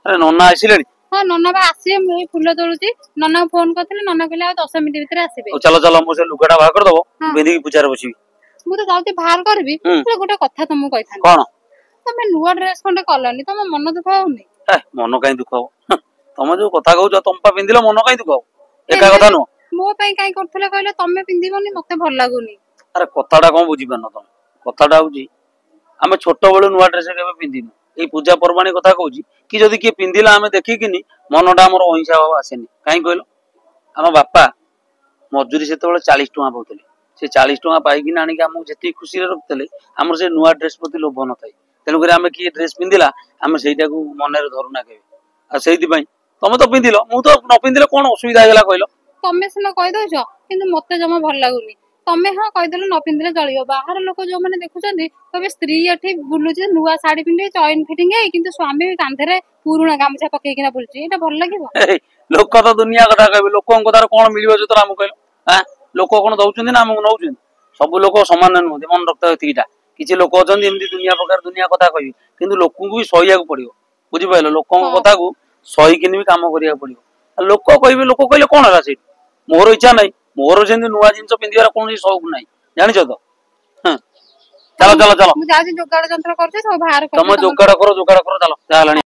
अरे नन्ना आसिले हाँ नना बा आसिए मुई फुल तोलुची नना फोन करथिले नना कहले आ 10 मिनिट भीतर आसीबे चलो चलो मो से लुगाटा बाहर कर दबो हाँ। बेंदी पूजा रे बसिबी मु तो जाउती बाहर करबी गोटे कथा तुमको कहिथान कोन तमे नुआ ड्रेस खंडे कलनी तम मन दुख होउनी ए मन काई दुख हो तुम जो कथा कहू तुम पा पिंदिलो मन काई दुख हो एका कथा नो मो पई काई करथले कहले तमे पिंदिबोनी मते भल लागुनी अरे कथाटा कोन बुझी पानो तुम कथाटा होजी आमे छोट बेलु नुआ ड्रेस केबे पिंदिनु ए पूजा पर्वाणी कथा कहूजी कि जदी के पिंदिला आमे देखि किनी मनटा हमर अहिंसा भाव आसेनी काई कहलो हम बापा मजूरी सेते बेले 40 टका पाउतले से 40 टका पाइकिना आनी के हमहु जेती खुशी रे रखतले हमर से नुआ ड्रेस प्रति लोभ न थाई तेनु करे आमे की ड्रेस पिंदिला आमे सेइटा को मन रे धरुना केबे आ सेइति पई तमे तो पिंदिलो मु तो न पिंदिले कोन असुविधा हेला कहलो तमे सिना कहि दउछ किंतु मते जमा भल लागुनी तमे हां कहि देलो न पिंदिले चलियो बाहर लोक जो माने देखुचंदी तबे स्त्री एठी बुलुची नुआ साड़ी पिंदे चॉइन फिटिंग है किंतु स्वामी कांधरे पुरुणा गामछा पकेकिना बुलची एटा भल लागिबो लोक तो दुनिया कथा कहबे लोकन कथार कोन मिलिबो जतरा हम कहलो हां लोक कोन दउचंदी ना हम नउचंदी सब लोक समान नुहति मन रखता एतिटा किछि लोक अछंदी एमदी दुनिया प्रकार दुनिया कथा कहबी किंतु लोकन को भी सहिया को पड़ियो बुझि पाइलो लोकन कथा को सही किनि भी काम करिया पड़ियो लोक कहबे लोक कहले कोन हला से मोर इच्छा नै मोर जेंदी नुआ जिंस पिंदियार कोन शौक नै जानिछ तो हां चलो चलो चलो मु जाजी जोगाड़ जंत्र करछे सब बाहर कर तुम जोगाड़ करो चलो जा